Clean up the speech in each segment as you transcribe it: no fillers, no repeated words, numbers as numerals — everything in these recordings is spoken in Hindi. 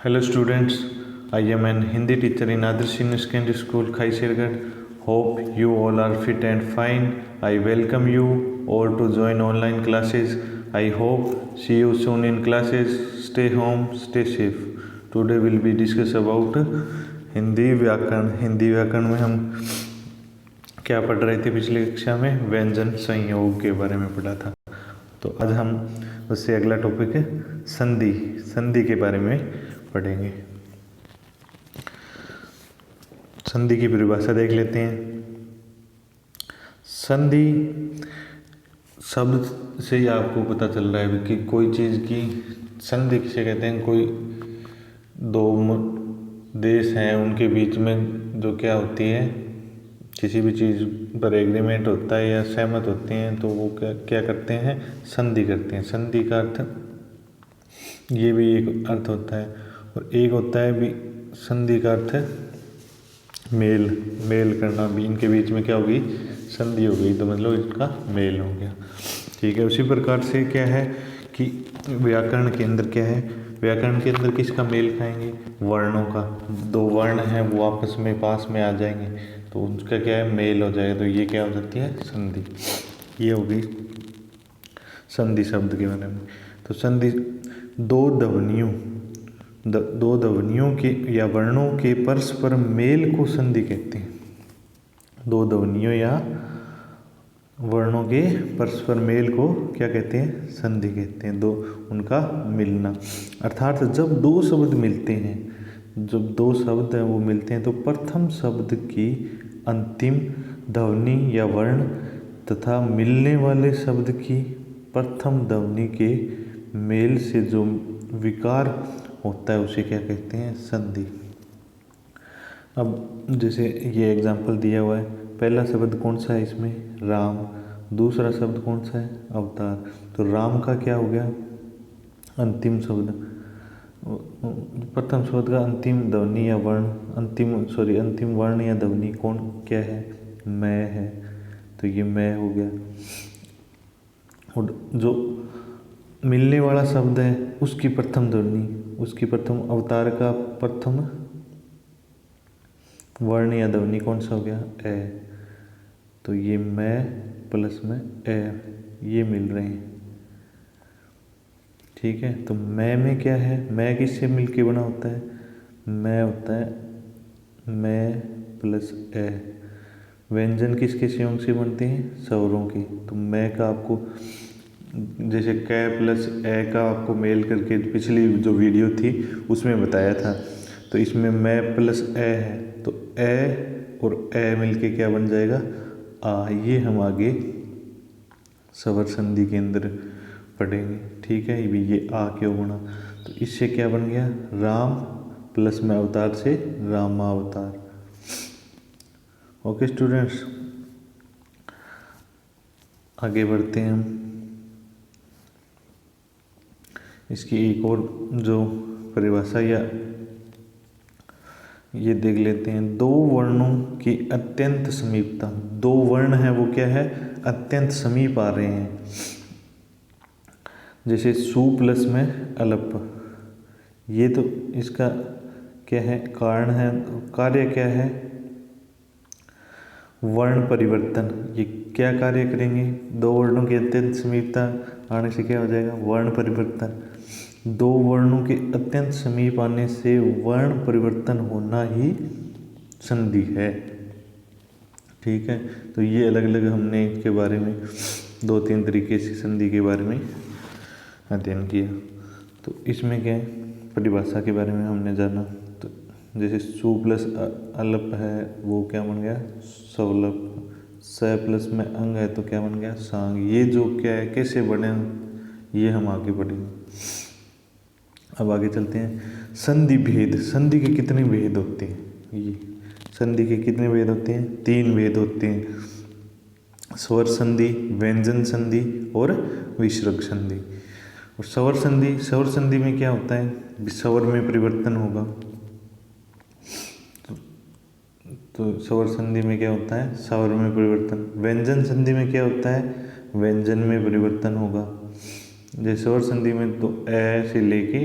Hello students, I am an Hindi teacher in Adarsh Senior Secondary School, Khaisirgarh. Hope you all are fit and fine. I welcome you all to join online classes. I hope see you soon in classes. Stay home, stay safe. Today we'll be discuss about Hindi व्याकरण. हिंदी व्याकरण में हम क्या पढ़ रहे थे पिछली कक्षा में? व्यंजन संयोग के बारे में पढ़ा था. तो आज हम उससे अगला टॉपिक है संधि. संधि के बारे में पढ़ेंगे. संधि की परिभाषा देख लेते हैं. संधि शब्द से ही आपको पता चल रहा है कि कोई चीज़ की संधि किसे कहते हैं. कोई दो देश हैं, उनके बीच में जो क्या होती है, किसी भी चीज़ पर एग्रीमेंट होता है या सहमत होते हैं तो वो क्या करते हैं, संधि करते हैं. संधि का अर्थ ये भी एक अर्थ होता है और एक होता है भी संधि का अर्थ मेल करना. भी इनके बीच में क्या होगी, संधि हो गई तो मतलब इसका मेल हो गया. ठीक है. उसी प्रकार से क्या है कि व्याकरण के अंदर क्या है, व्याकरण के अंदर किसका मेल खाएंगे, वर्णों का. दो वर्ण हैं वो आपस में पास में आ जाएंगे तो उनका क्या है, मेल हो जाएगा. तो ये क्या हो जाती है, संधि. ये होगी संधि शब्द के बारे में. तो संधि दो ध्वनियों के या वर्णों के परस्पर मेल को संधि कहते हैं. दो ध्वनियों या वर्णों के परस्पर मेल को क्या कहते हैं, संधि कहते हैं. दो उनका मिलना, अर्थात जब दो शब्द मिलते हैं, जब दो शब्द हैं वो मिलते हैं तो प्रथम शब्द की अंतिम ध्वनि या वर्ण तथा मिलने वाले शब्द की प्रथम ध्वनि के मेल से जो विकार होता है उसे क्या कहते हैं, संधि. अब जैसे ये एग्जाम्पल दिया हुआ है, पहला शब्द कौन सा है इसमें, राम. दूसरा शब्द कौन सा है, अवतार. तो राम का क्या हो गया, अंतिम शब्द. प्रथम शब्द का अंतिम ध्वनि या वर्ण, अंतिम वर्ण या ध्वनि कौन क्या है, मैं है. तो ये मैं हो गया. और जो मिलने वाला शब्द है उसकी प्रथम ध्वनि, उसकी प्रथम, अवतार का प्रथम वर्ण या ध्वनि कौन सा हो गया, ए. तो ये मैं प्लस में ए, ये मिल रहे हैं. ठीक है. तो मैं में क्या है, मैं किससे मिलके बना होता है, मैं होता है मैं प्लस ए. व्यंजन किसके संयोग से बनते हैं, स्वरों के. तो मैं का आपको जैसे कै प्लस ए का आपको मेल करके पिछली जो वीडियो थी उसमें बताया था. तो इसमें मैं प्लस ए है तो ए और ए मिलके क्या बन जाएगा, आ. ये हम आगे स्वर संधि के अंदर पढ़ेंगे. ठीक है. ये आ क्यों बना, तो इससे क्या बन गया, राम प्लस में अवतार से रामावतार. ओके स्टूडेंट्स, आगे बढ़ते हैं हम. इसकी एक और जो परिभाषा या ये देख लेते हैं. दो वर्णों की अत्यंत समीपता. दो वर्ण हैं वो क्या है, अत्यंत समीप आ रहे हैं. जैसे सु प्लस में अलप, ये तो इसका क्या है, कारण है. कार्य क्या है, वर्ण परिवर्तन. ये क्या कार्य करेंगे, दो वर्णों की अत्यंत समीपता आने से क्या हो जाएगा, वर्ण परिवर्तन. दो वर्णों के अत्यंत समीप आने से वर्ण परिवर्तन होना ही संधि है. ठीक है. तो ये अलग अलग हमने इसके बारे में दो तीन तरीके से संधि के बारे में अध्ययन किया. तो इसमें क्या है, परिभाषा के बारे में हमने जाना. तो जैसे सु प्लस अलप है वो क्या बन गया, सवलप. स प्लस में अंग है तो क्या बन गया, सांग. ये जो क्या है, कैसे बने, ये हम आगे पढ़ेंगे. अब आगे चलते हैं. संधि भेद. संधि के कितने भेद होते हैं, ये संधि के कितने भेद होते हैं, तीन भेद होते हैं. स्वर संधि, व्यंजन संधि और विसर्ग संधि. और स्वर संधि में क्या होता है, स्वर में परिवर्तन होगा. तो स्वर संधि में क्या होता है, स्वर में परिवर्तन. व्यंजन संधि में क्या होता है, व्यंजन में परिवर्तन होगा. जैसे स्वर संधि में तो ए से लेके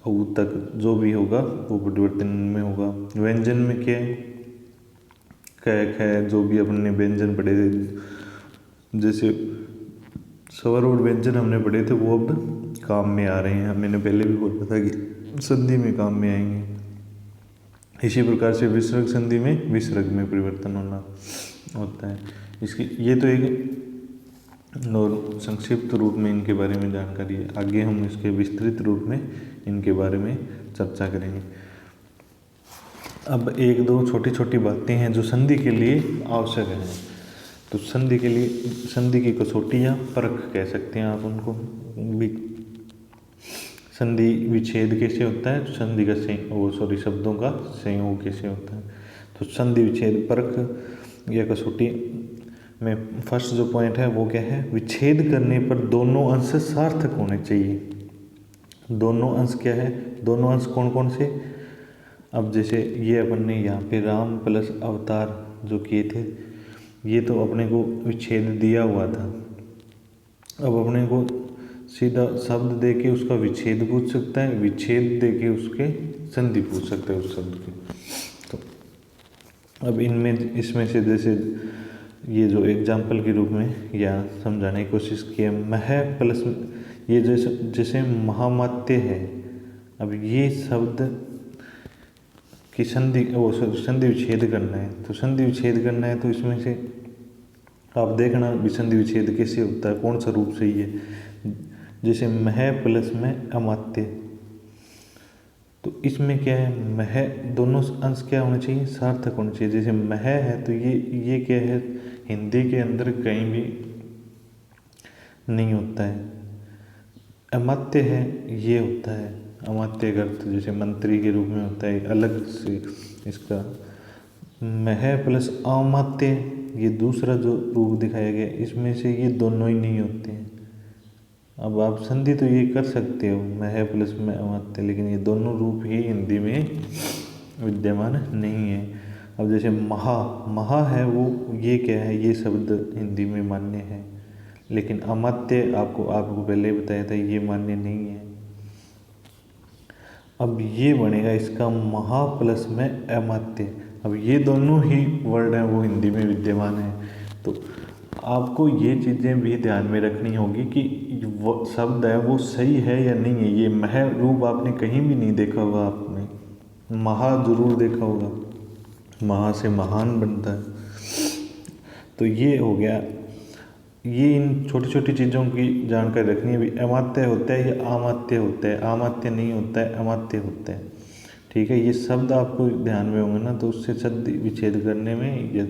ऊ तक जो भी होगा वो परिवर्तन में होगा। व्यंजन में क्या है, क ख जो भी अपने व्यंजन पढ़े थे, जैसे स्वर और व्यंजन हमने पढ़े थे, वो अब काम में आ रहे हैं। मैंने पहले भी बोला था कि संधि में काम में आएंगे। इसी प्रकार से विसर्ग संधि में विसर्ग में परिवर्तन होना होता है। इसकी ये तो एक और संक्षिप्त रूप में इनके बारे में जानकारी है। आगे हम इसके विस्तृत रूप में इनके बारे में चर्चा करेंगे। अब एक दो छोटी छोटी बातें हैं जो संधि के लिए आवश्यक हैं। तो संधि के लिए, संधि की कसौटी या परख कह सकते हैं आप उनको भी। संधि विच्छेद कैसे होता है, संधि का शब्दों का संयोग कैसे होता है। तो संधि विच्छेद परख या कसौटी में फर्स्ट जो पॉइंट है वो क्या है, विच्छेद करने पर दोनों अंश सार्थक होने चाहिए। दोनों अंश क्या है, दोनों अंश कौन कौन से। अब जैसे ये अपन ने यहाँ पे राम प्लस अवतार जो किए थे, ये तो अपने को विच्छेद दिया हुआ था। अब अपने को सीधा शब्द दे के उसका विच्छेद पूछ सकता है, विच्छेद दे के उसके संधि पूछ सकता है उस शब्द की। तो अब इनमें इसमें से जैसे ये जो एग्जाम्पल के रूप में या समझाने की कोशिश की है, मह प्लस ये जैसे महामात्य है। अब ये शब्द की संधि संधि विच्छेद करना है। तो संधि विच्छेद करना है तो इसमें से आप देखना विसंधि विच्छेद कैसे होता है, कौन सा रूप सही है। जैसे मह प्लस में अमात्य, तो इसमें क्या है, मह दोनों अंश क्या होने चाहिए, सार्थक होने चाहिए। जैसे मह है तो ये क्या है, हिंदी के अंदर कहीं भी नहीं होता है। अमात्य है ये होता है, अमात्य का अर्थ जैसे मंत्री के रूप में होता है अलग से इसका। मह प्लस अमात्य ये दूसरा जो रूप दिखाया गया, इसमें से ये दोनों ही नहीं होते हैं। अब आप संधि तो ये कर सकते हो मह प्लस में अमात्य, लेकिन ये दोनों रूप ही हिंदी में विद्यमान नहीं है। अब जैसे महा है वो ये क्या है, ये शब्द हिंदी में मान्य है, लेकिन अमात्य आपको पहले बताया था ये मान्य नहीं है। अब ये बनेगा इसका महा प्लस में अमात्य। अब ये दोनों ही वर्ड हैं वो हिंदी में विद्यमान है। तो आपको ये चीज़ें भी ध्यान में रखनी होगी कि वो शब्द है वो सही है या नहीं है। ये मह रूप आपने कहीं भी नहीं देखा होगा, आपने महा जरूर देखा होगा, महा से महान बनता है। तो ये हो गया, ये इन छोटी छोटी चीज़ों की जानकारी रखनी है। भी अमात्य होता है या अमात्य होता है, अमात्य नहीं होता है, अमात्य होता है। ठीक है, ये शब्द आपको ध्यान में होंगे ना, तो उससे संधि विच्छेद करने में या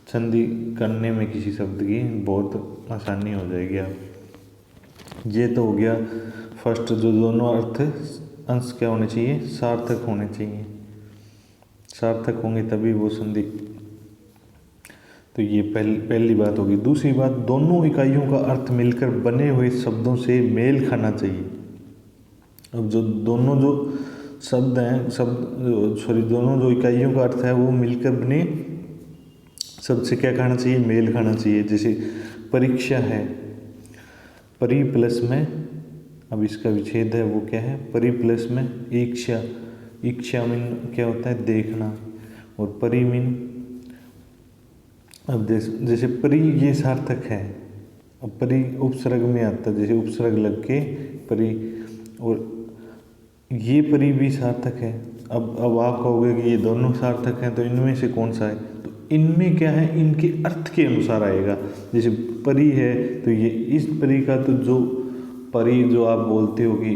संधि करने में किसी शब्द की बहुत आसानी हो जाएगी आप। ये तो हो गया फर्स्ट, जो दोनों अर्थ अंश क्या होने चाहिए, सार्थक होने चाहिए। सार्थक होंगे तभी वो संधि। तो ये पहली बात होगी। दूसरी बात, दोनों इकाइयों का अर्थ मिलकर बने हुए शब्दों से मेल खाना चाहिए। अब जो दोनों जो शब्द हैं, दोनों जो इकाइयों का अर्थ है वो मिलकर बने शब्द से क्या खाना चाहिए, मेल खाना चाहिए। जैसे परीक्षा है, परि प्लस में, अब इसका विच्छेद है वो क्या है, परि प्लस में इच्छा। इच्छा मीन क्या होता है, देखना, और परि मीन, अब जैसे परि ये सार्थक है। अब परि उपसर्ग में आता है, जैसे उपसर्ग लग के परि, और ये परि भी सार्थक है। अब आप कहोगे कि ये दोनों सार्थक हैं, तो इनमें से कौन सा है, तो इनमें क्या है, इनके अर्थ के अनुसार आएगा। जैसे परि है तो ये इस परि का, तो जो परि जो आप बोलते हो कि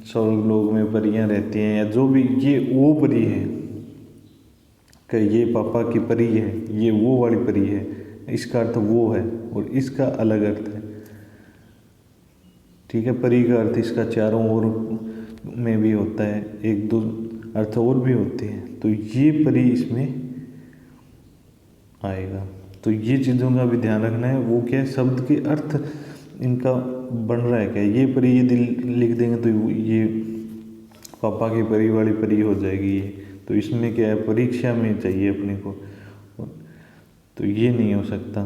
स्वर्ग लोक में परियां रहती हैं या जो भी, ये वो परि है कि ये पापा की परी है, ये वो वाली परी है, इसका अर्थ वो है और इसका अलग अर्थ है। ठीक है, परी का अर्थ इसका चारों ओर में भी होता है, एक दो अर्थ और भी होते हैं। तो ये परी इसमें आएगा। तो ये चीज़ों का भी ध्यान रखना है। वो क्या है, शब्द के अर्थ इनका बन रहा है क्या। ये परी ये लिख देंगे तो ये पापा की परी वाली परी हो जाएगी ये। तो इसमें क्या है, परीक्षा में चाहिए अपने को, तो ये नहीं हो सकता।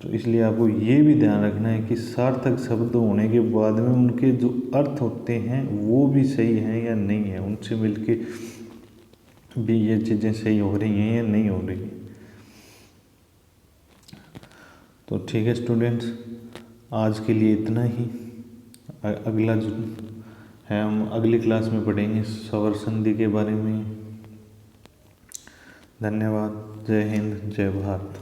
तो इसलिए आपको ये भी ध्यान रखना है कि सार्थक शब्द होने के बाद में उनके जो अर्थ होते हैं वो भी सही हैं या नहीं है, उनसे मिलके भी ये चीज़ें सही हो रही हैं या नहीं हो रही हैं। तो ठीक है स्टूडेंट्स, आज के लिए इतना ही। अगला जो है हम अगली क्लास में पढ़ेंगे स्वर संधि के बारे में। धन्यवाद। जय हिंद, जय भारत।